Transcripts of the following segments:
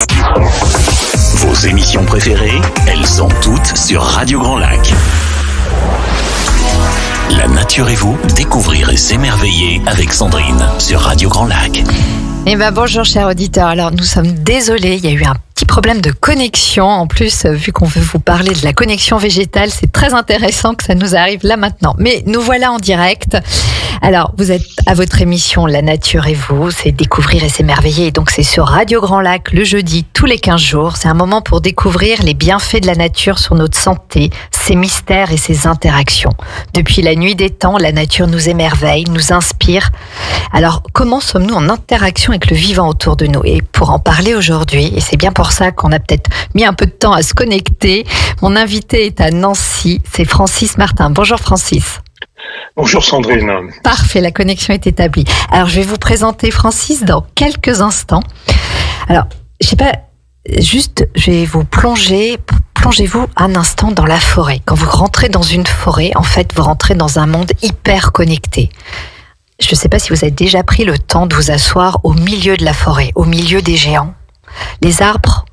Vos émissions préférées, elles sont toutes sur Radio Grand Lac. La nature et vous, découvrir et s'émerveiller avec Sandrine sur Radio Grand Lac. Eh ben bonjour chers auditeurs, alors nous sommes désolés, il y a eu un petit problème de connexion. En plus, vu qu'on veut vous parler de la connexion végétale, c'est très intéressant que ça nous arrive là maintenant. Mais nous voilà en direct. Alors, vous êtes à votre émission La Nature et vous, c'est découvrir et s'émerveiller. Et donc, c'est sur Radio Grand Lac le jeudi tous les 15 jours. C'est un moment pour découvrir les bienfaits de la nature sur notre santé, ses mystères et ses interactions. Depuis la nuit des temps, la nature nous émerveille, nous inspire. Alors, comment sommes-nous en interaction avec le vivant autour de nous? Et pour en parler aujourd'hui, et c'est bien pour ça qu'on a peut-être mis un peu de temps à se connecter, mon invité est à Nancy, c'est Francis Martin. Bonjour Francis. Bonjour Sandrine. Parfait, la connexion est établie. Alors, je vais vous présenter Francis dans quelques instants. Alors, je sais pas, juste, je vais vous plongez-vous un instant dans la forêt. Quand vous rentrez dans une forêt, en fait, vous rentrez dans un monde hyper connecté. Je ne sais pas si vous avez déjà pris le temps de vous asseoir au milieu de la forêt, au milieu des géants. Les arbres,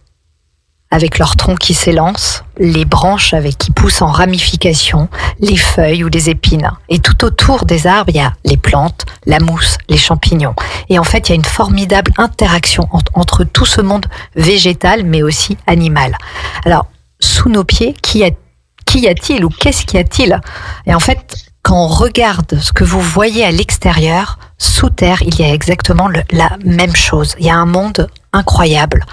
avec leurs troncs qui s'élancent, les branches qui poussent en ramification, les feuilles ou les épines. Et tout autour des arbres, il y a les plantes, la mousse, les champignons. Et en fait, il y a une formidable interaction entre tout ce monde végétal, mais aussi animal. Alors, sous nos pieds, qu'y a-t-il ou qu'est-ce qu'y a-t-il? Et en fait, quand on regarde ce que vous voyez à l'extérieur, sous terre, il y a exactement la même chose. Il y a un monde incroyable.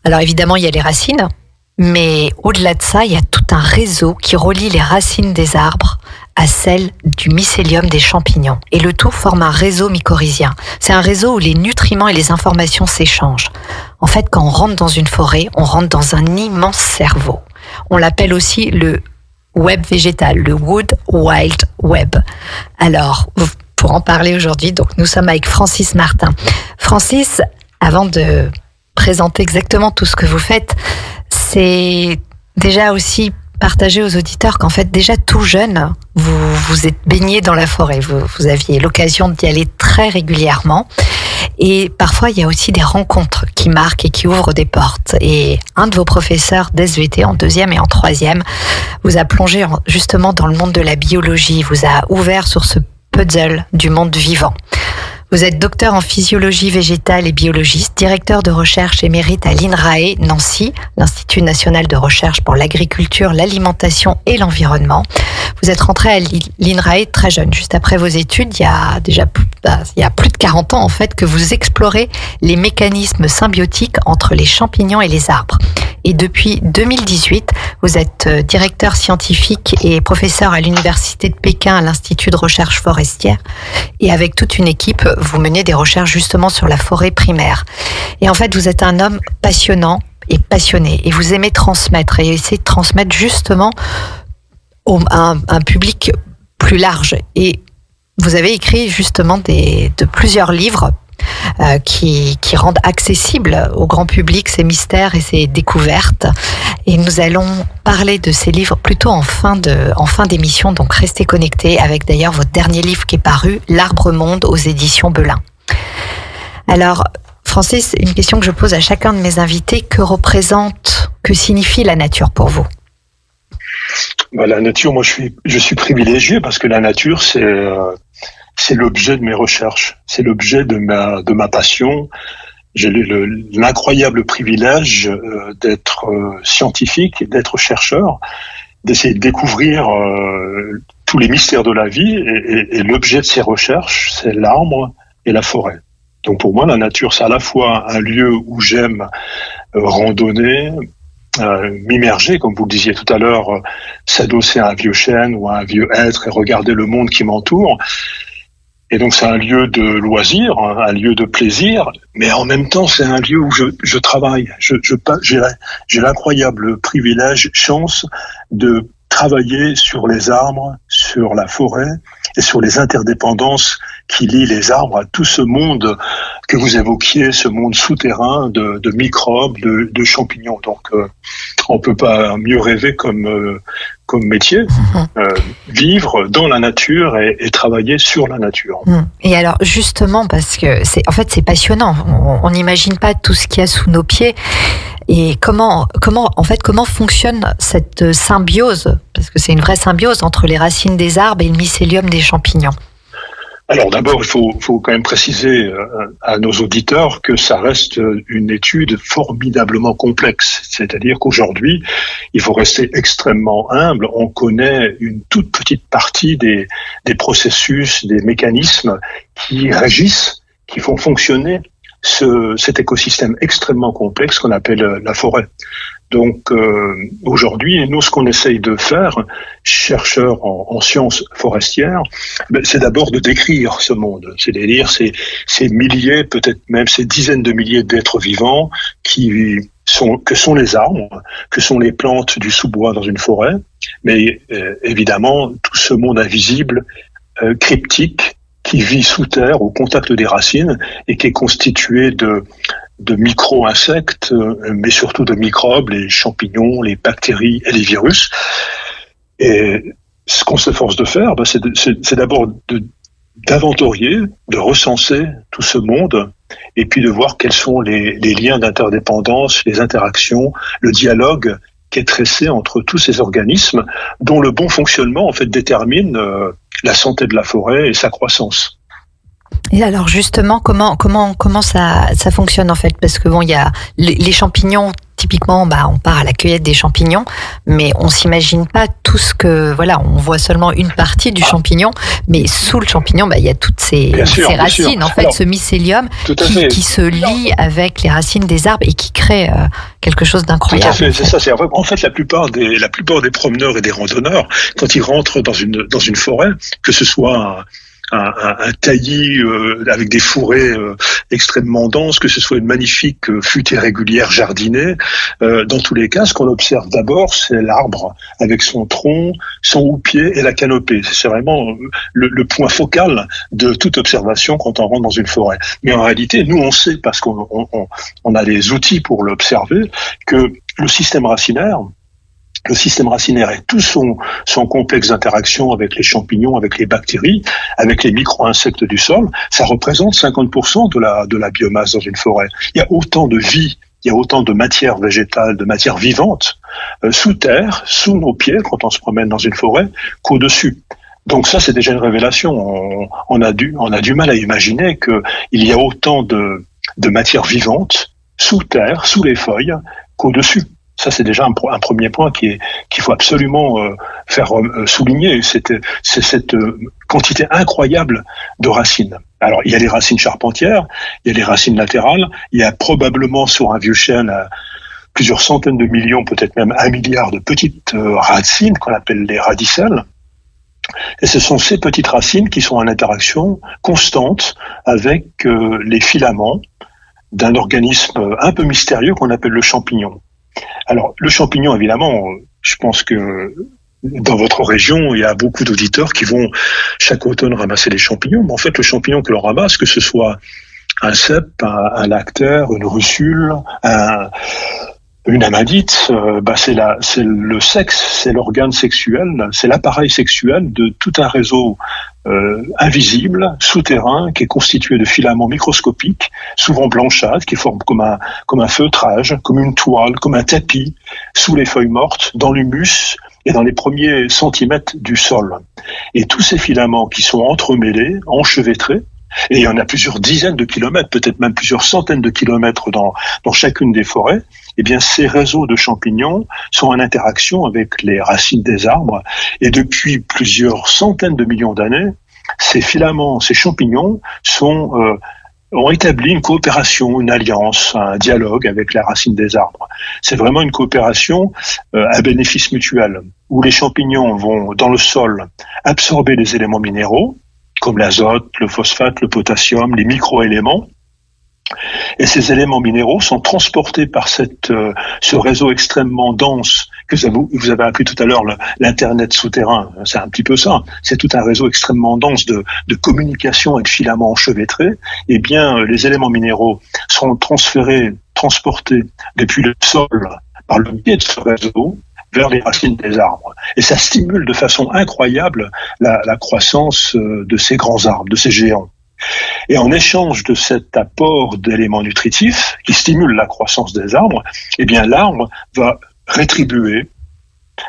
Alors évidemment, il y a les racines, mais au-delà de ça, il y a tout un réseau qui relie les racines des arbres à celles du mycélium des champignons. Et le tout forme un réseau mycorhizien. C'est un réseau où les nutriments et les informations s'échangent. En fait, quand on rentre dans une forêt, on rentre dans un immense cerveau. On l'appelle aussi le web végétal, le Wood Wild Web. Alors, pour en parler aujourd'hui, donc nous sommes avec Francis Martin. Francis, avant de présenter exactement tout ce que vous faites, c'est déjà aussi partager aux auditeurs qu'en fait, déjà tout jeune, vous êtes baigné dans la forêt. Vous aviez l'occasion d'y aller très régulièrement. Et parfois, il y a aussi des rencontres qui marquent et qui ouvrent des portes. Et un de vos professeurs d'SVT en 2e et en 3e vous a plongé justement dans le monde de la biologie, vous a ouvert sur ce puzzle du monde vivant. Vous êtes docteur en physiologie végétale et biologiste, directeur de recherche émérite à l'INRAE Nancy, l'Institut national de recherche pour l'agriculture, l'alimentation et l'environnement. Vous êtes rentré à l'INRAE très jeune, juste après vos études, il y a plus de 40 ans en fait, que vous explorez les mécanismes symbiotiques entre les champignons et les arbres. Et depuis 2018, vous êtes directeur scientifique et professeur à l'Université de Pékin à l'Institut de recherche forestière. Et avec toute une équipe, vous menez des recherches justement sur la forêt primaire. Et en fait, vous êtes un homme passionnant et passionné. Et vous aimez transmettre et essayer de transmettre justement à un public plus large. Et vous avez écrit justement de plusieurs livres qui rendent accessibles au grand public ces mystères et ces découvertes. Et nous allons parler de ces livres plutôt en fin d'émission, donc restez connectés avec d'ailleurs votre dernier livre qui est paru, L'Arbre Monde aux éditions Belin. Alors, Francis, une question que je pose à chacun de mes invités, que signifie la nature pour vous? La nature, moi je suis privilégié parce que la nature c'est l'objet de mes recherches, c'est l'objet de ma passion. J'ai l'incroyable privilège d'être scientifique et d'être chercheur, d'essayer de découvrir tous les mystères de la vie et l'objet de ces recherches, c'est l'arbre et la forêt. Donc pour moi, la nature, c'est à la fois un lieu où j'aime randonner, m'immerger, comme vous le disiez tout à l'heure, s'adosser à un vieux chêne ou à un vieux hêtre et regarder le monde qui m'entoure. Et donc c'est un lieu de loisir, un lieu de plaisir, mais en même temps c'est un lieu où je travaille. J'ai l'incroyable privilège, chance de travailler sur les arbres, sur la forêt et sur les interdépendances qui lient les arbres à tout ce monde que vous évoquiez, ce monde souterrain de microbes, de champignons. Donc, on peut pas mieux rêver comme métier, vivre dans la nature et travailler sur la nature. Et alors, justement, parce que c'est passionnant. On n'imagine pas tout ce qu'il y a sous nos pieds. Et comment fonctionne cette symbiose? Parce que c'est une vraie symbiose entre les racines des arbres et le mycélium des champignons. Alors d'abord, il faut quand même préciser à nos auditeurs que ça reste une étude formidablement complexe. C'est-à-dire qu'aujourd'hui, il faut rester extrêmement humble. On connaît une toute petite partie des processus, des mécanismes qui régissent, qui font fonctionner cet écosystème extrêmement complexe qu'on appelle la forêt. Donc aujourd'hui, nous, ce qu'on essaye de faire, chercheurs en sciences forestières, c'est d'abord de décrire ce monde, c'est-à-dire ces milliers, peut-être même ces dizaines de milliers d'êtres vivants que sont les arbres, que sont les plantes du sous-bois dans une forêt, mais évidemment tout ce monde invisible, cryptique, qui vit sous terre au contact des racines et qui est constitué de micro-insectes, mais surtout de microbes, les champignons, les bactéries et les virus. Et ce qu'on s'efforce de faire, c'est d'abord d'inventorier, de recenser tout ce monde, et puis de voir quels sont les liens d'interdépendance, les interactions, le dialogue qui est tressé entre tous ces organismes, dont le bon fonctionnement en fait détermine la santé de la forêt et sa croissance. Et alors justement, comment ça fonctionne en fait? Parce que il y a les champignons. Typiquement, on part à la cueillette des champignons, mais on s'imagine pas tout ce que, on voit seulement une partie du champignon, mais sous le champignon, il y a toutes ces racines, en fait, alors, ce mycélium qui se lie avec les racines des arbres et qui crée quelque chose d'incroyable. Tout à fait, c'est ça. C'est en fait la plupart des promeneurs et des randonneurs, quand ils rentrent dans une forêt, que ce soit un taillis avec des fourrés extrêmement denses, que ce soit une magnifique futaie régulière jardinée. Dans tous les cas, ce qu'on observe d'abord, c'est l'arbre avec son tronc, son houppier et la canopée. C'est vraiment le point focal de toute observation quand on rentre dans une forêt. Mais en réalité, nous, on sait, parce qu'on a les outils pour l'observer, que le système racinaire et tout son complexe d'interaction avec les champignons, avec les bactéries, avec les micro-insectes du sol, ça représente 50% de la biomasse dans une forêt. Il y a autant de vie, il y a autant de matière végétale, de matière vivante, sous terre, sous nos pieds, quand on se promène dans une forêt, qu'au-dessus. Donc ça, c'est déjà une révélation. On a du mal à imaginer qu'il y a autant de matière vivante sous terre, sous les feuilles, qu'au-dessus. Ça, c'est déjà un premier point qu'il faut absolument faire souligner. C'est cette quantité incroyable de racines. Alors, il y a les racines charpentières, il y a les racines latérales, il y a probablement sur un vieux chêne plusieurs centaines de millions, peut-être même 1 milliard de petites racines qu'on appelle les radicelles. Et ce sont ces petites racines qui sont en interaction constante avec les filaments d'un organisme un peu mystérieux qu'on appelle le champignon. Alors, le champignon, évidemment, je pense que dans votre région, il y a beaucoup d'auditeurs qui vont chaque automne ramasser les champignons. Mais en fait, le champignon que l'on ramasse, que ce soit un cèpe, un lactaire, une russule, une amanite, c'est le sexe, c'est l'organe sexuel, c'est l'appareil sexuel de tout un réseau invisible, souterrain, qui est constitué de filaments microscopiques, souvent blanchâtres, qui forment comme un feutrage, comme une toile, comme un tapis, sous les feuilles mortes, dans l'humus et dans les premiers centimètres du sol. Et tous ces filaments qui sont entremêlés, enchevêtrés, et il y en a plusieurs dizaines de kilomètres, peut-être même plusieurs centaines de kilomètres dans chacune des forêts, eh bien, ces réseaux de champignons sont en interaction avec les racines des arbres. Et depuis plusieurs centaines de millions d'années, ces filaments, ces champignons ont établi une coopération, une alliance, un dialogue avec les racines des arbres. C'est vraiment une coopération à bénéfice mutuel, où les champignons vont, dans le sol, absorber les éléments minéraux, comme l'azote, le phosphate, le potassium, les micro-éléments, Et ces éléments minéraux sont transportés par ce réseau extrêmement dense que vous avez appelé tout à l'heure l'Internet souterrain. C'est un petit peu ça. C'est tout un réseau extrêmement dense de communication et de filaments enchevêtrés. Eh bien, les éléments minéraux sont transportés depuis le sol par le biais de ce réseau vers les racines des arbres. Et ça stimule de façon incroyable la croissance de ces grands arbres, de ces géants. Et en échange de cet apport d'éléments nutritifs qui stimulent la croissance des arbres, eh bien l'arbre va rétribuer,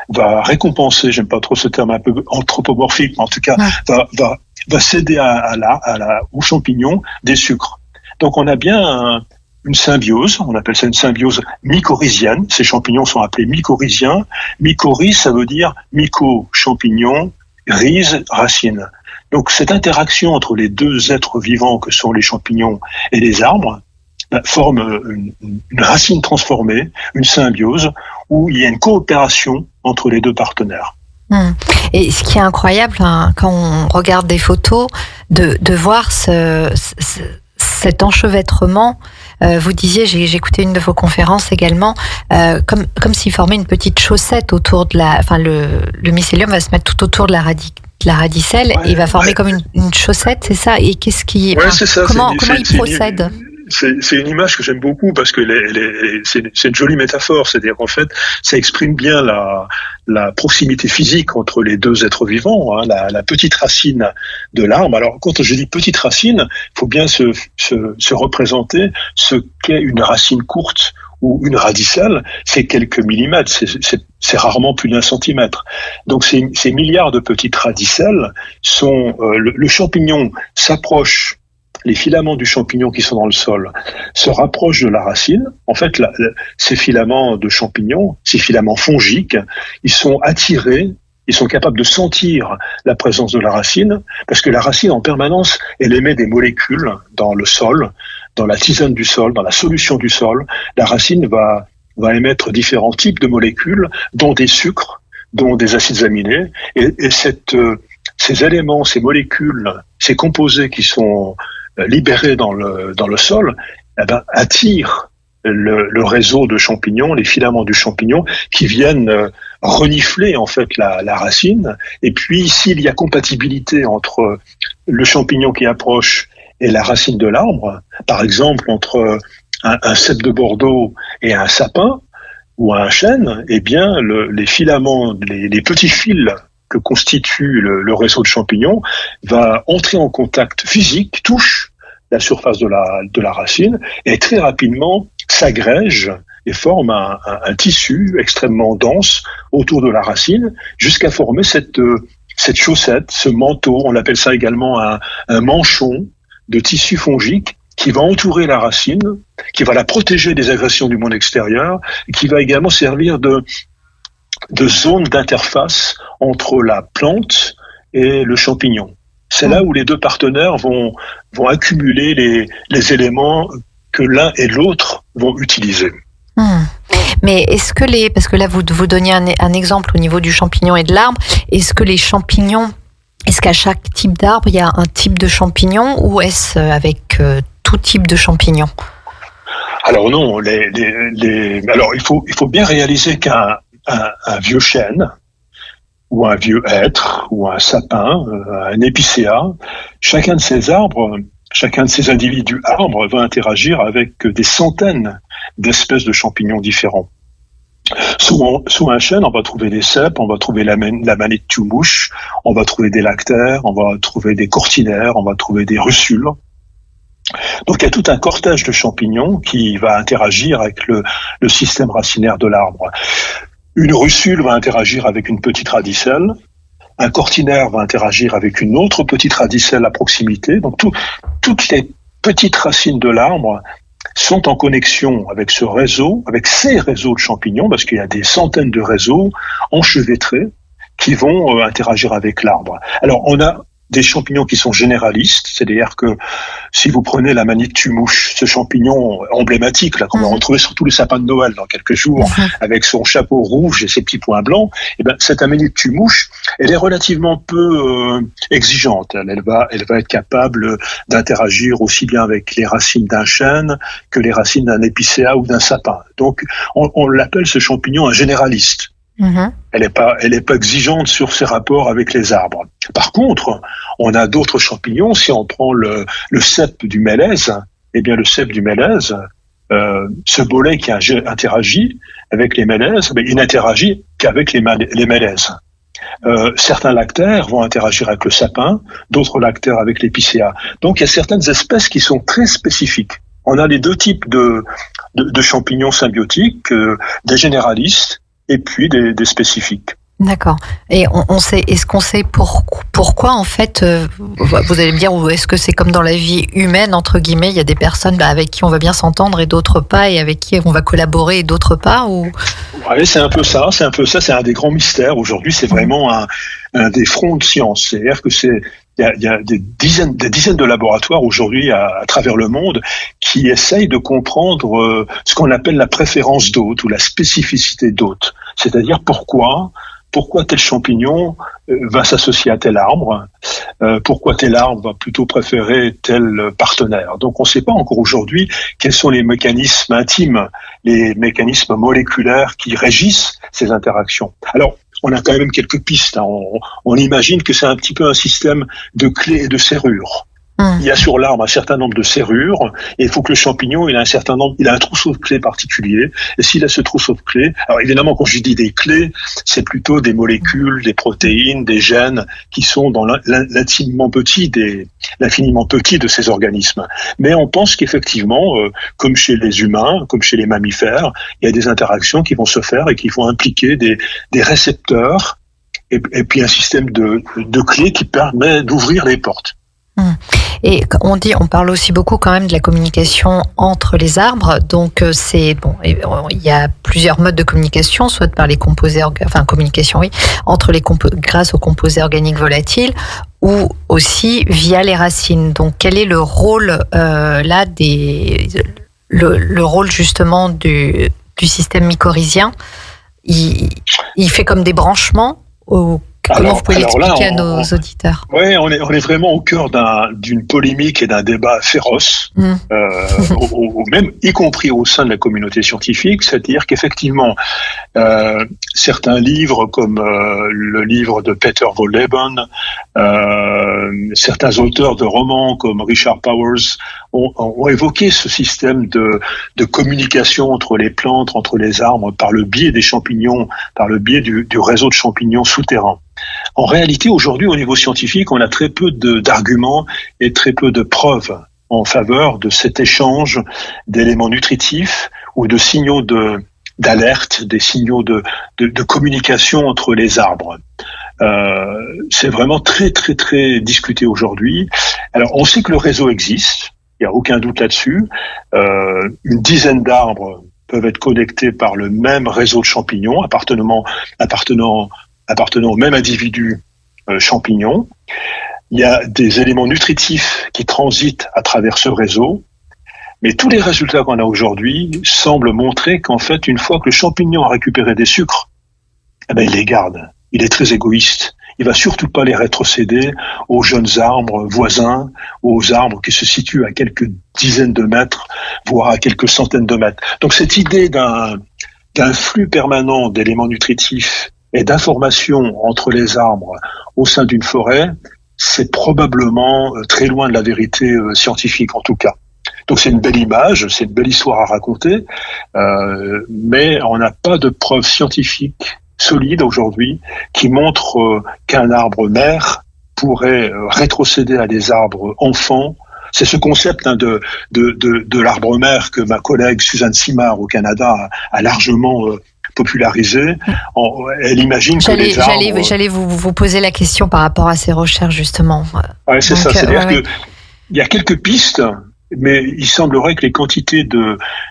va récompenser, j'aime pas trop ce terme un peu anthropomorphique, mais en tout cas va céder aux champignons des sucres. Donc on a bien une symbiose, on appelle ça une symbiose mycorhizienne. Ces champignons sont appelés mycorhiziens. Mycorhize, ça veut dire myco, champignon, rhize, racine. Donc cette interaction entre les deux êtres vivants que sont les champignons et les arbres forme une racine transformée, une symbiose, où il y a une coopération entre les deux partenaires. Et ce qui est incroyable, quand on regarde des photos, de voir cet enchevêtrement. Vous disiez, j'ai écouté une de vos conférences également, comme s'il formait une petite chaussette autour de le mycélium va se mettre tout autour de la radicelle et il va former comme une chaussette, c'est ça? Et qu'est-ce qui, c'est ça, comment il procède? C'est une image que j'aime beaucoup parce que c'est une jolie métaphore, c'est-à-dire qu'en fait, ça exprime bien la proximité physique entre les deux êtres vivants, la petite racine de l'arbre. Alors, quand je dis petite racine, il faut bien se représenter ce qu'est une racine courte ou une radicelle, c'est quelques millimètres, c'est rarement plus d'1 centimètre. Donc ces milliards de petites radicelles sont le champignon s'approche. Les filaments du champignon qui sont dans le sol se rapprochent de la racine. En fait, ces filaments de champignons, ces filaments fongiques, ils sont attirés, ils sont capables de sentir la présence de la racine, parce que la racine, en permanence, elle émet des molécules dans le sol, dans la tisane du sol, dans la solution du sol. La racine va émettre différents types de molécules, dont des sucres, dont des acides aminés. Et ces éléments, ces molécules, ces composés qui sont libérés dans le sol, attirent le réseau de champignons, les filaments du champignon, qui viennent renifler en fait la racine. Et puis, s'il y a compatibilité entre le champignon qui approche et la racine de l'arbre, par exemple entre un cèpe de Bordeaux et un sapin ou un chêne, eh bien, les filaments, les petits fils que constitue le réseau de champignons va entrer en contact physique, touche la surface de la racine et très rapidement s'agrège et forme un tissu extrêmement dense autour de la racine jusqu'à former cette chaussette, ce manteau. On appelle ça également un manchon de tissu fongique qui va entourer la racine, qui va la protéger des agressions du monde extérieur, et qui va également servir de zone d'interface entre la plante et le champignon. C'est là où les deux partenaires vont accumuler les éléments que l'un et l'autre vont utiliser. Mais est-ce que parce que là vous donniez un exemple au niveau du champignon et de l'arbre, est-ce que les champignons, est-ce qu'à chaque type d'arbre il y a un type de champignon ou est-ce avec tout type de champignons? Alors non, alors il faut bien réaliser qu'un vieux chêne, ou un vieux hêtre, ou un sapin, un épicéa, chacun de ces arbres, chacun de ces individus arbres va interagir avec des centaines d'espèces de champignons différents. Sous un chêne, on va trouver des cèpes, on va trouver la manette mouche, on va trouver des lactaires, on va trouver des cortinaires, on va trouver des russules. Donc il y a tout un cortège de champignons qui va interagir avec le système racinaire de l'arbre. Une russule va interagir avec une petite radicelle, un cortinaire va interagir avec une autre petite radicelle à proximité. Donc toutes les petites racines de l'arbre sont en connexion avec ce réseau, avec ces réseaux de champignons, parce qu'il y a des centaines de réseaux enchevêtrés qui vont interagir avec l'arbre. Alors on a des champignons qui sont généralistes, c'est-à-dire que si vous prenez la Manitou-mouche, ce champignon emblématique là qu'on va retrouver sur tous les sapins de Noël dans quelques jours, avec son chapeau rouge et ses petits points blancs, et ben cette Manitou-mouche, elle est relativement peu exigeante. Elle va être capable d'interagir aussi bien avec les racines d'un chêne que les racines d'un épicéa ou d'un sapin. Donc on l'appelle ce champignon un généraliste. Elle est pas exigeante sur ses rapports avec les arbres. Par contre, on a d'autres champignons. Si on prend le cèpe du mélèze, eh bien le cèpe du mélèze, ce bolet qui interagit avec les mélèzes, il n'interagit qu'avec les mélèzes. Certains lactaires vont interagir avec le sapin, d'autres lactaires avec l'épicéa. Donc il y a certaines espèces qui sont très spécifiques. On a les deux types de champignons symbiotiques, des généralistes et puis des spécifiques. D'accord. Et est-ce qu'on sait pourquoi en fait, vous allez me dire, ou est-ce que c'est comme dans la vie humaine, entre guillemets, il y a des personnes avec qui on va bien s'entendre et d'autres pas, et avec qui on va collaborer et d'autres pas, ou... Oui, c'est un peu ça, c'est un des grands mystères. Aujourd'hui, c'est vraiment un des fronts de science. C'est-à-dire que il y a des dizaines de laboratoires aujourd'hui à travers le monde qui essayent de comprendre ce qu'on appelle la préférence d'hôte ou la spécificité d'hôte. C'est-à-dire pourquoi tel champignon va s'associer à tel arbre, pourquoi tel arbre va plutôt préférer tel partenaire. Donc on ne sait pas encore aujourd'hui quels sont les mécanismes intimes, les mécanismes moléculaires qui régissent ces interactions. Alors, on a quand même quelques pistes. On imagine que c'est un petit peu un système de clés et de serrures. Il y a sur l'arbre un certain nombre de serrures, et il faut que le champignon, il a un trousseau de clés particulier. Et s'il a ce trousseau de clés, alors évidemment, quand je dis des clés, c'est plutôt des molécules, des protéines, des gènes qui sont dans l'infiniment petit de ces organismes. Mais on pense qu'effectivement, comme chez les humains, comme chez les mammifères, il y a des interactions qui vont se faire et qui vont impliquer des récepteurs et puis un système de clés qui permet d'ouvrir les portes. Et on parle aussi beaucoup quand même de la communication entre les arbres. Donc il y a plusieurs modes de communication, soit par les composés, communication grâce aux composés organiques volatiles, ou aussi via les racines. Donc quel est le rôle le rôle justement du système mycorhizien? Il fait comme des branchements ou... Comment vous pouvez l'expliquer à nos auditeurs? Oui, on est vraiment au cœur d'une polémique et d'un débat féroce, même y compris au sein de la communauté scientifique, c'est-à-dire qu'effectivement, certains livres comme le livre de Peter Wohlleben, certains auteurs de romans comme Richard Powers ont évoqué ce système de communication entre les plantes, entre les arbres, par le biais des champignons, par le biais du réseau de champignons souterrains. En réalité, aujourd'hui, au niveau scientifique, on a très peu d'arguments et très peu de preuves en faveur de cet échange d'éléments nutritifs ou de signaux d'alerte, des signaux de communication entre les arbres. C'est vraiment très, très, très discuté aujourd'hui. Alors, on sait que le réseau existe, il n'y a aucun doute là-dessus. Une dizaine d'arbres peuvent être connectés par le même réseau de champignons, appartenant au même individu champignon. Il y a des éléments nutritifs qui transitent à travers ce réseau, mais tous les résultats qu'on a aujourd'hui semblent montrer qu'en fait, une fois que le champignon a récupéré des sucres, il les garde. Il est très égoïste. Il va surtout pas les rétrocéder aux jeunes arbres voisins, aux arbres qui se situent à quelques dizaines de mètres, voire à quelques centaines de mètres. Donc cette idée d'un flux permanent d'éléments nutritifs et d'informations entre les arbres au sein d'une forêt, c'est probablement très loin de la vérité scientifique en tout cas. Donc c'est une belle image, c'est une belle histoire à raconter, mais on n'a pas de preuves scientifiques solides aujourd'hui qui montrent qu'un arbre mère pourrait rétrocéder à des arbres enfants. C'est ce concept de l'arbre mère que ma collègue Suzanne Simard au Canada a largement popularisé. Elle imagine que les arbres... J'allais vous poser la question par rapport à ces recherches, justement. Ouais, c'est ça. C'est-à-dire qu'il y a quelques pistes mais il semblerait que les quantités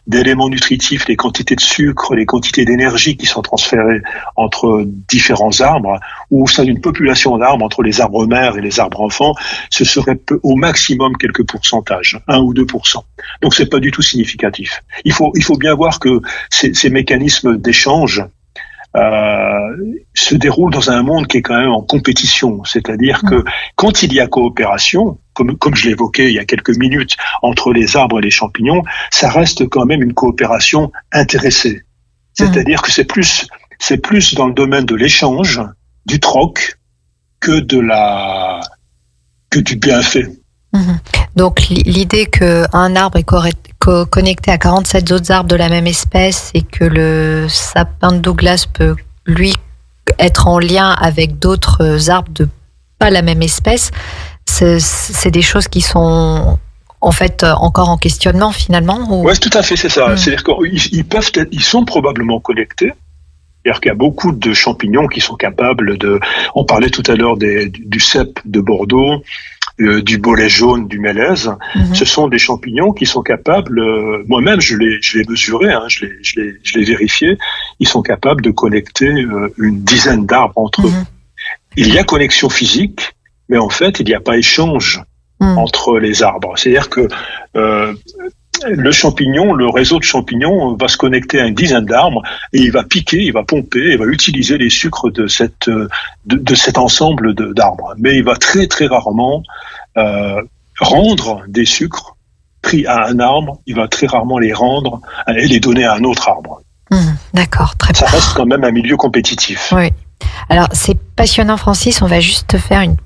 d'éléments nutritifs, les quantités de sucre, les quantités d'énergie qui sont transférées entre différents arbres ou au sein d'une population d'arbres, entre les arbres mères et les arbres enfants, ce serait au maximum quelques pourcentages, 1 ou 2%. Donc c'est pas du tout significatif. Il faut bien voir que ces mécanismes d'échange se déroulent dans un monde qui est quand même en compétition. C'est-à-dire que quand il y a coopération, comme je l'évoquais il y a quelques minutes, entre les arbres et les champignons, ça reste quand même une coopération intéressée. C'est-à-dire que c'est plus dans le domaine de l'échange, du troc, que du bienfait. Donc l'idée qu'un arbre est connecté à 47 autres arbres de la même espèce et que le sapin de Douglas peut, lui, être en lien avec d'autres arbres de pas la même espèce, c'est des choses qui sont en fait encore en questionnement finalement. Oui, tout à fait, c'est ça. C'est-à-dire qu'ils sont probablement connectés. C'est-à-dire qu'il y a beaucoup de champignons qui sont capables de... On parlait tout à l'heure du cèpe de Bordeaux, du bolet jaune, du mélèze. Ce sont des champignons qui sont capables, moi-même je l'ai mesuré, je l'ai vérifié, ils sont capables de connecter une dizaine d'arbres entre eux. Il y a connexion physique, mais en fait il n'y a pas échange entre les arbres. C'est-à-dire que le champignon, le réseau de champignons va se connecter à une dizaine d'arbres et il va piquer, il va pomper, il va utiliser les sucres de cet ensemble d'arbres. Mais il va très très rarement rendre des sucres pris à un arbre, il va très rarement les rendre et les donner à un autre arbre. D'accord, très bien. Ça reste quand même un milieu compétitif. Oui. Alors, c'est passionnant, Francis. On va juste faire une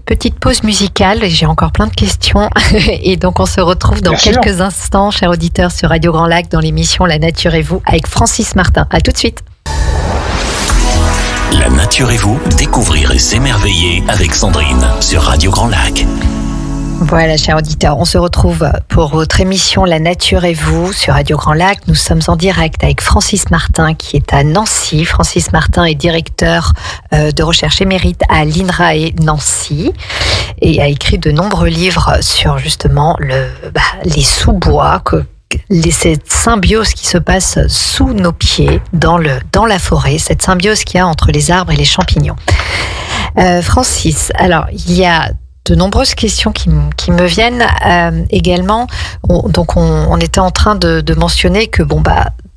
petite pause musicale. J'ai encore plein de questions. Et donc, on se retrouve dans quelques instants, chers auditeurs, sur Radio Grand Lac, dans l'émission La Nature et vous, avec Francis Martin. À tout de suite. La Nature et vous, découvrir et s'émerveiller avec Sandrine sur Radio Grand Lac. Voilà, chers auditeurs, on se retrouve pour votre émission La Nature et vous sur Radio Grand Lac. Nous sommes en direct avec Francis Martin qui est à Nancy. Francis Martin est directeur de recherche émérite à l'INRAE Nancy et a écrit de nombreux livres sur justement les sous-bois, cette symbiose qui se passe sous nos pieds dans la forêt, cette symbiose qu'il y a entre les arbres et les champignons. Francis, alors il y a de nombreuses questions qui me viennent également. On était en train de mentionner que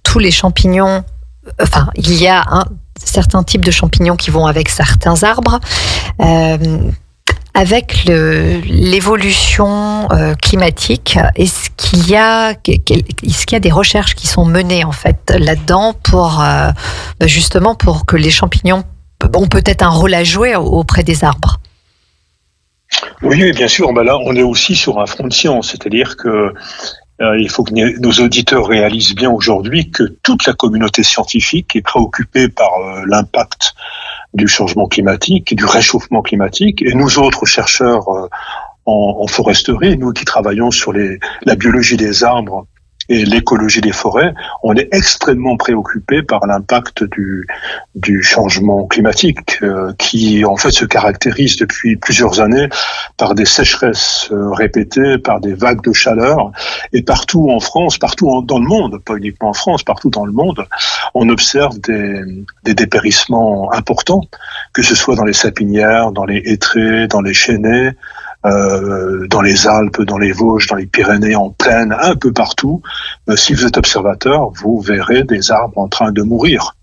tous les champignons, il y a certains types de champignons qui vont avec certains arbres. Avec l'évolution climatique, est-ce qu'il y a des recherches qui sont menées en fait là-dedans pour justement pour que les champignons ont peut-être un rôle à jouer auprès des arbres? Oui, bien sûr. Là, on est aussi sur un front de science, c'est-à-dire que il faut que nos auditeurs réalisent bien aujourd'hui que toute la communauté scientifique est préoccupée par l'impact du changement climatique, du réchauffement climatique, et nous autres chercheurs en foresterie, nous qui travaillons sur la biologie des arbres et l'écologie des forêts, on est extrêmement préoccupé par l'impact du changement climatique qui en fait se caractérise depuis plusieurs années par des sécheresses répétées, par des vagues de chaleur, et partout en France, dans le monde, pas uniquement en France, partout dans le monde, on observe des dépérissements importants, que ce soit dans les sapinières, dans les hêtraies, dans les chênaies, dans les Alpes, dans les Vosges, dans les Pyrénées, en plaine, un peu partout. Si vous êtes observateur, vous verrez des arbres en train de mourir.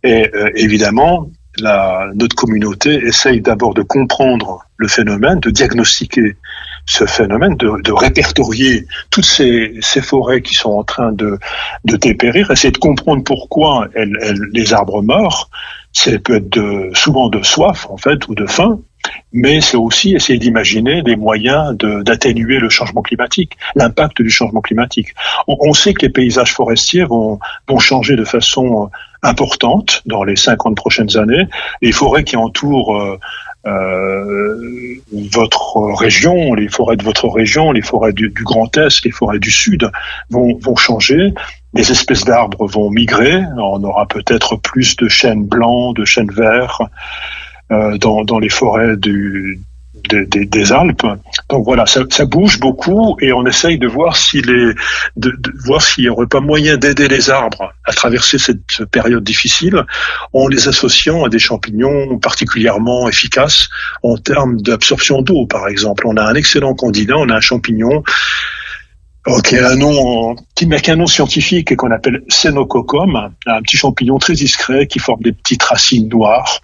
Et évidemment, notre communauté essaye d'abord de comprendre le phénomène, de diagnostiquer ce phénomène, de répertorier toutes ces forêts qui sont en train de dépérir, essayer de comprendre pourquoi les arbres meurent. Ça peut être souvent de soif, en fait, ou de faim, mais c'est aussi essayer d'imaginer des moyens d'atténuer le changement climatique, l'impact du changement climatique. On sait que les paysages forestiers vont changer de façon importante dans les 50 prochaines années. Les forêts qui entourent votre région, les forêts de votre région, les forêts du Grand Est, les forêts du Sud vont changer. Les espèces d'arbres vont migrer. On aura peut-être plus de chênes blancs, de chênes verts dans les forêts des Alpes. Donc voilà, ça bouge beaucoup et on essaye de voir voir s'il n'y aurait pas moyen d'aider les arbres à traverser cette période difficile en les associant à des champignons particulièrement efficaces en termes d'absorption d'eau, par exemple. On a un excellent candidat, on a un champignon qui n'a qu'un nom scientifique et qu'on appelle Cenococcum, un petit champignon très discret qui forme des petites racines noires,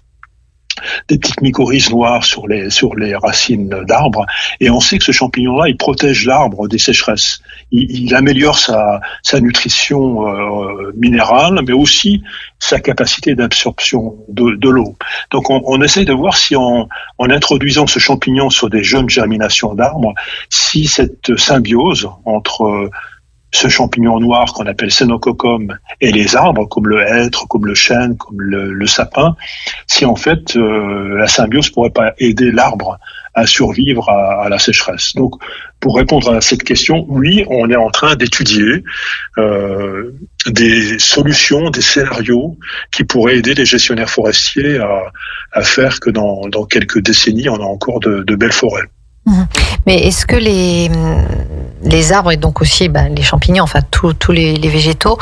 des petites mycorhizes noires sur les racines d'arbres, et on sait que ce champignon-là, il protège l'arbre des sécheresses. Il améliore sa nutrition minérale, mais aussi sa capacité d'absorption de l'eau. Donc on essaye de voir si en introduisant ce champignon sur des jeunes germinations d'arbres, si cette symbiose entre ce champignon noir qu'on appelle Cenococcum et les arbres comme le hêtre, comme le chêne, comme le sapin, si en fait la symbiose pourrait pas aider l'arbre à survivre à la sécheresse. Donc, pour répondre à cette question, oui, on est en train d'étudier des solutions, des scénarios qui pourraient aider les gestionnaires forestiers à faire que dans quelques décennies, on a encore de belles forêts. Mais est-ce que les arbres et donc aussi les champignons, enfin tous les végétaux,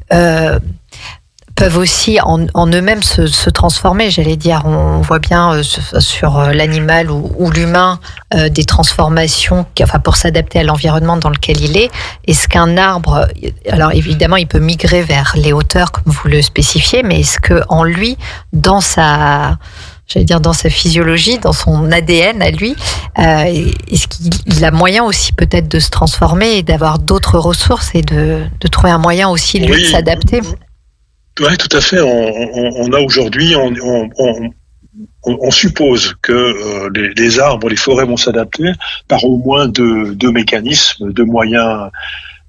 peuvent aussi en eux-mêmes se transformer, j'allais dire. On voit bien sur l'animal ou l'humain des transformations pour s'adapter à l'environnement dans lequel il est. Est-ce qu'un arbre, alors évidemment il peut migrer vers les hauteurs comme vous le spécifiez, mais est-ce qu'en lui, dans sa physiologie, dans son ADN à lui, est-ce qu'il a moyen aussi peut-être de se transformer et d'avoir d'autres ressources et de trouver un moyen aussi lui de s'adapter? Oui, tout à fait. On a aujourd'hui, on suppose que les arbres, les forêts vont s'adapter par au moins deux mécanismes, deux moyens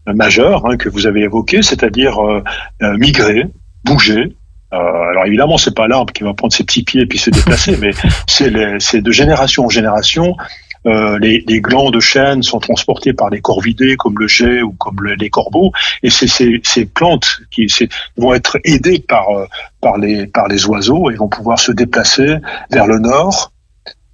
majeurs que vous avez évoqués, c'est-à-dire migrer, bouger. Alors évidemment, c'est pas l'arbre qui va prendre ses petits pieds et puis se déplacer, mais c'est de génération en génération. Les glands de chêne sont transportés par les corvidés comme le geai ou comme les corbeaux, et c'est ces plantes qui vont être aidées par les oiseaux et vont pouvoir se déplacer vers le nord,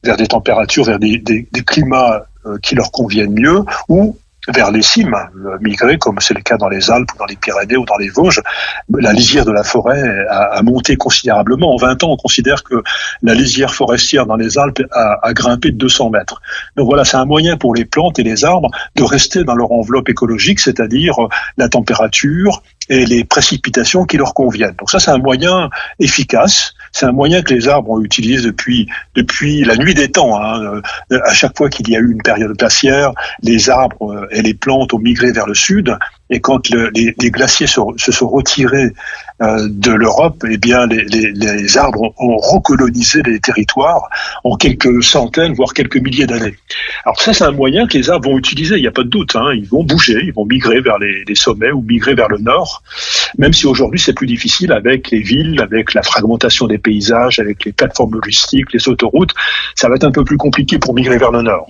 vers des températures, vers des climats qui leur conviennent mieux, ou vers les cimes, migrer, comme c'est le cas dans les Alpes ou dans les Pyrénées ou dans les Vosges. La lisière de la forêt a monté considérablement. En 20 ans, on considère que la lisière forestière dans les Alpes a grimpé de 200 mètres. Donc voilà, c'est un moyen pour les plantes et les arbres de rester dans leur enveloppe écologique, c'est-à-dire la température et les précipitations qui leur conviennent. Donc ça, c'est un moyen efficace. C'est un moyen que les arbres ont utilisé depuis la nuit des temps. À chaque fois qu'il y a eu une période glaciaire, les arbres et les plantes ont migré vers le sud. Et quand les glaciers se sont retirés de l'Europe, eh bien les arbres ont recolonisé les territoires en quelques centaines, voire quelques milliers d'années. Alors ça, c'est un moyen que les arbres vont utiliser, il n'y a pas de doute. Ils vont bouger, ils vont migrer vers les sommets ou migrer vers le nord, même si aujourd'hui c'est plus difficile avec les villes, avec la fragmentation des paysages, avec les plateformes logistiques, les autoroutes. Ça va être un peu plus compliqué pour migrer vers le nord.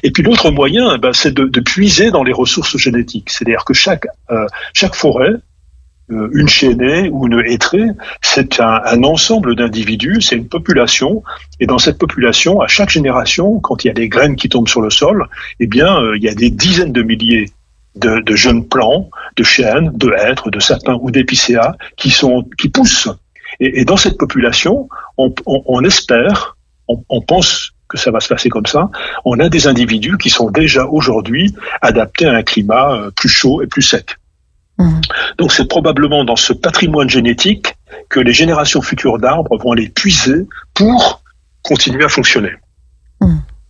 Et puis l'autre moyen, c'est de puiser dans les ressources génétiques. C'est-à-dire que chaque forêt, une chênaie ou une hêtraie, c'est un ensemble d'individus, c'est une population. Et dans cette population, à chaque génération, quand il y a des graines qui tombent sur le sol, eh bien, il y a des dizaines de milliers de jeunes plants, de chênes, de hêtres, de sapins ou d'épicéas qui poussent. Et dans cette population, on espère, on pense que ça va se passer comme ça, on a des individus qui sont déjà aujourd'hui adaptés à un climat plus chaud et plus sec. Donc c'est probablement dans ce patrimoine génétique que les générations futures d'arbres vont aller puiser pour continuer à fonctionner.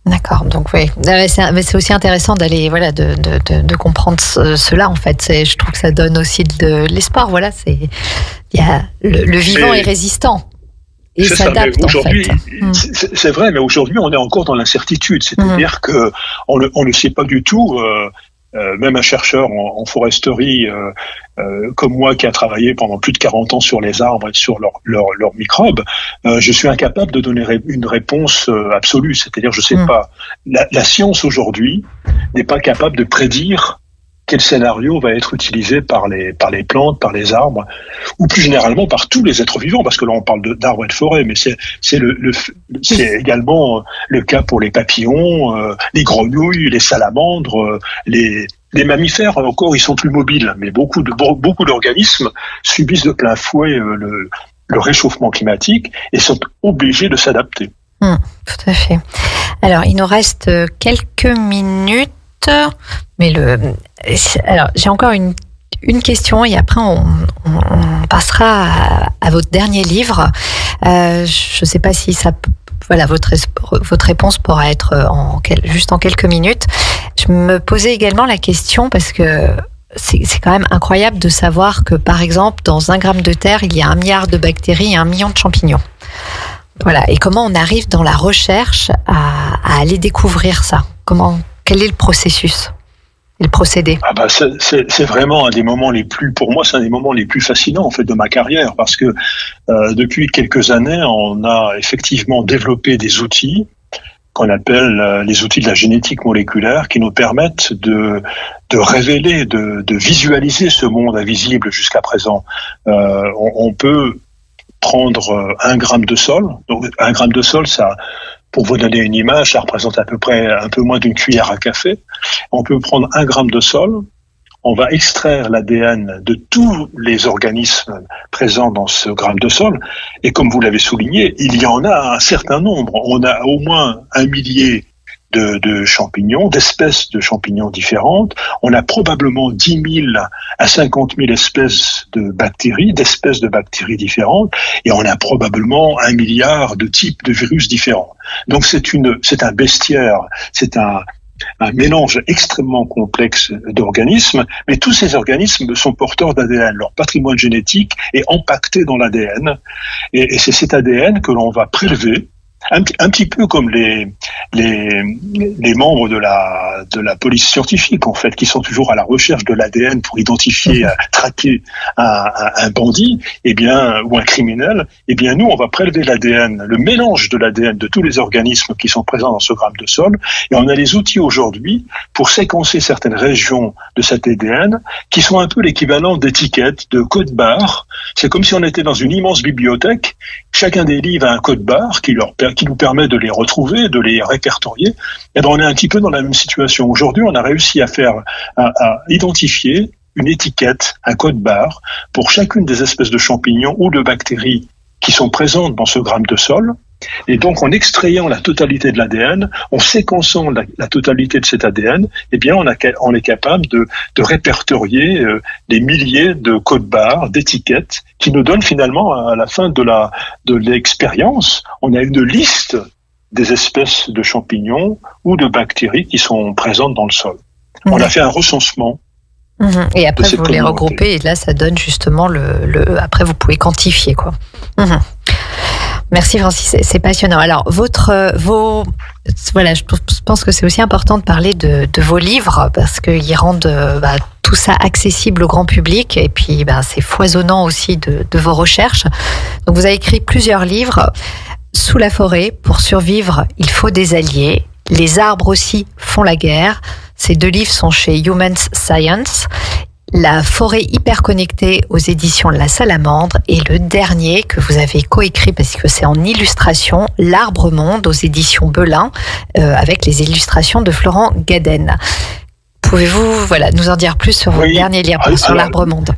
D'accord, donc oui, c'est aussi intéressant d'aller de comprendre cela en fait. Je trouve que ça donne aussi de l'espoir. Voilà, le vivant est résistant. Et s'adapte en fait. C'est vrai, mais aujourd'hui on est encore dans l'incertitude, c'est-à-dire que on ne sait pas du tout. Même un chercheur en foresterie comme moi qui a travaillé pendant plus de 40 ans sur les arbres et sur leurs microbes, je suis incapable de donner une réponse absolue. C'est-à-dire, je sais pas. La science aujourd'hui n'est pas capable de prédire quel scénario va être utilisé par les plantes, par les arbres, ou plus généralement par tous les êtres vivants, parce que là on parle d'arbres et de forêts, mais c'est également le cas pour les papillons, les grenouilles, les salamandres, les mammifères. Encore, ils sont plus mobiles, mais beaucoup d'organismes subissent de plein fouet le réchauffement climatique et sont obligés de s'adapter. Tout à fait. Alors, il nous reste quelques minutes, mais alors j'ai encore une question et après on passera à votre dernier livre. Je ne sais pas si ça, voilà, votre réponse pourra être juste en quelques minutes. Je me posais également la question parce que c'est quand même incroyable de savoir que, par exemple, dans 1 gramme de terre, il y a 1 milliard de bactéries et 1 million de champignons. Voilà. Et comment on arrive dans la recherche à aller découvrir ça? Quel est le processus et le procédé? C'est vraiment un des moments pour moi, c'est un des moments les plus fascinants, en fait, de ma carrière, parce que depuis quelques années, on a effectivement développé des outils qu'on appelle les outils de la génétique moléculaire, qui nous permettent de révéler, de visualiser ce monde invisible jusqu'à présent. On peut prendre 1 gramme de sol. Donc 1 gramme de sol, ça, pour vous donner une image, ça représente à peu près un peu moins d'une cuillère à café. On peut prendre 1 gramme de sol. On va extraire l'ADN de tous les organismes présents dans ce gramme de sol. Et comme vous l'avez souligné, il y en a un certain nombre. On a au moins 1 millier de champignons, d'espèces de champignons différentes. On a probablement 10 000 à 50 000 espèces de bactéries différentes. Et on a probablement 1 milliard de types de virus différents. Donc c'est un bestiaire, c'est un mélange extrêmement complexe d'organismes, mais tous ces organismes sont porteurs d'ADN. Leur patrimoine génétique est empaqueté dans l'ADN, et c'est cet ADN que l'on va prélever, un petit peu comme les membres de la police scientifique, en fait, qui sont toujours à la recherche de l'ADN pour identifier, traquer un bandit, ou un criminel. Nous, on va prélever l'ADN, le mélange de l'ADN de tous les organismes qui sont présents dans ce gramme de sol, et on a les outils aujourd'hui pour séquencer certaines régions de cet ADN qui sont un peu l'équivalent d'étiquettes, de codes barres. C'est comme si on était dans une immense bibliothèque. Chacun des livres a un code barre qui nous permet de les retrouver, de les répertorier. Et on est un petit peu dans la même situation. Aujourd'hui, on a réussi à identifier une étiquette, un code barre, pour chacune des espèces de champignons ou de bactéries qui sont présentes dans ce gramme de sol. Et donc, en extrayant la totalité de l'ADN, en séquençant la totalité de cet ADN, on est capable de répertorier des milliers de codes barres, d'étiquettes, qui nous donnent finalement, à la fin de l'expérience, on a une liste des espèces de champignons ou de bactéries qui sont présentes dans le sol. On a fait un recensement. Et après, vous les regroupez, et là, ça donne justement après, vous pouvez quantifier, quoi. Merci Francis, c'est passionnant. Alors, voilà, je pense que c'est aussi important de parler de vos livres, parce qu'ils rendent tout ça accessible au grand public, et puis c'est foisonnant aussi de vos recherches. Donc, vous avez écrit plusieurs livres. Sous la forêt, pour survivre, il faut des alliés. Les arbres aussi font la guerre. Ces 2 livres sont chez Human Science. La forêt hyper connectée aux éditions La Salamandre, et le dernier que vous avez coécrit parce que c'est en illustration, L'Arbre Monde aux éditions Belin, avec les illustrations de Florent Gaden. Pouvez-vous nous en dire plus sur votre dernier livre, sur l'Arbre Monde?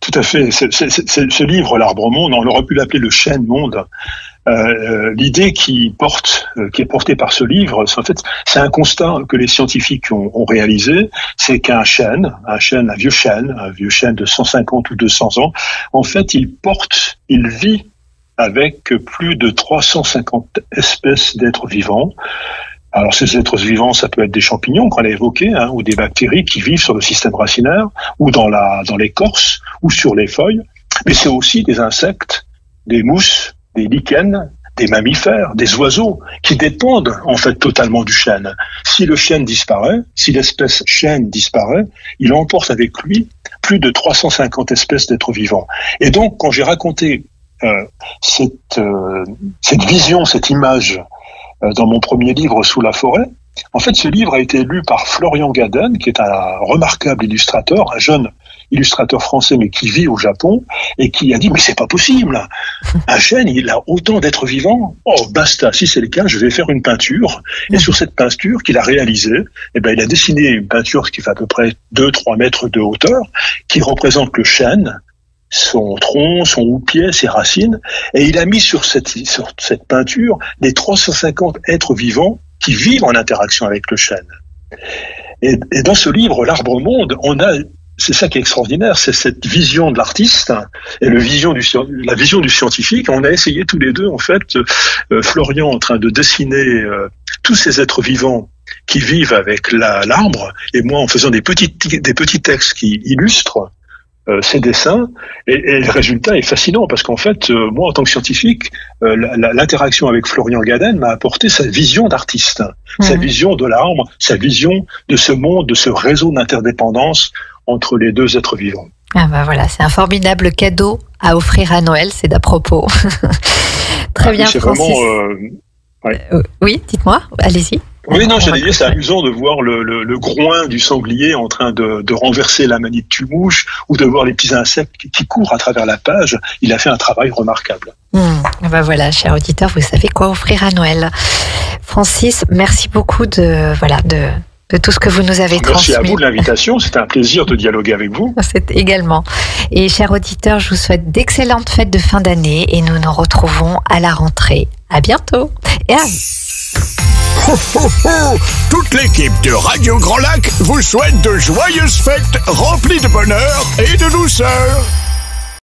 Tout à fait. Ce livre, L'Arbre Monde, on aurait pu l'appeler le chêne monde. L'idée qui est portée par ce livre, en fait, c'est un constat que les scientifiques ont réalisé, c'est qu'un vieux chêne de 150 ou 200 ans, en fait, il vit avec plus de 350 espèces d'êtres vivants. Alors, ces êtres vivants, ça peut être des champignons qu'on a évoqués, ou des bactéries qui vivent sur le système racinaire, ou dans l'écorce, ou sur les feuilles. Mais c'est aussi des insectes, des mousses, des lichens, des mammifères, des oiseaux qui dépendent en fait totalement du chêne. Si le chêne disparaît, si l'espèce chêne disparaît, il emporte avec lui plus de 350 espèces d'êtres vivants. Et donc, quand j'ai raconté cette vision, cette image dans mon premier livre, Sous la forêt, En fait, ce livre a été lu par Florian Gaden, qui est un remarquable illustrateur, un jeune illustrateur français, mais qui vit au Japon, et qui a dit, mais c'est pas possible. Un chêne, il a autant d'êtres vivants. Oh, basta. Si c'est le cas, je vais faire une peinture. Et sur cette peinture qu'il a réalisée, eh ben, il a dessiné une peinture qui fait à peu près 2-3 mètres de hauteur, qui représente le chêne, son tronc, son houppier, ses racines, et il a mis sur cette peinture les 350 êtres vivants qui vivent en interaction avec le chêne. Et dans ce livre, L'Arbre Monde, c'est ça qui est extraordinaire, c'est cette vision de l'artiste et la vision du scientifique. On a essayé tous les deux, en fait, Florian en train de dessiner tous ces êtres vivants qui vivent avec l'arbre, et moi en faisant des petits textes qui illustrent ces dessins, et le résultat est fascinant parce qu'en fait, moi en tant que scientifique, l'interaction avec Florian Gaden m'a apporté sa vision d'artiste, sa vision de l'arbre, sa vision de ce monde, de ce réseau d'interdépendance entre les deux êtres vivants. Ah bah voilà, c'est un formidable cadeau à offrir à Noël, c'est d'à propos. Très bien, c'est Francis. Vraiment, oui, dites-moi, allez-y. Oui, non, j'allais dire, c'est amusant de voir le groin du sanglier en train de renverser la manite tue-mouche, ou de voir les petits insectes qui courent à travers la page. Il a fait un travail remarquable. Ben voilà, chers auditeurs, vous savez quoi offrir à Noël. Francis, merci beaucoup de tout ce que vous nous avez transmis. Merci à vous de l'invitation, c'était un plaisir de dialoguer avec vous. C'est également. Et chers auditeurs, je vous souhaite d'excellentes fêtes de fin d'année et nous nous retrouvons à la rentrée. À bientôt. Et Ho, ho, ho! Toute l'équipe de Radio Grand Lac vous souhaite de joyeuses fêtes remplies de bonheur et de douceur.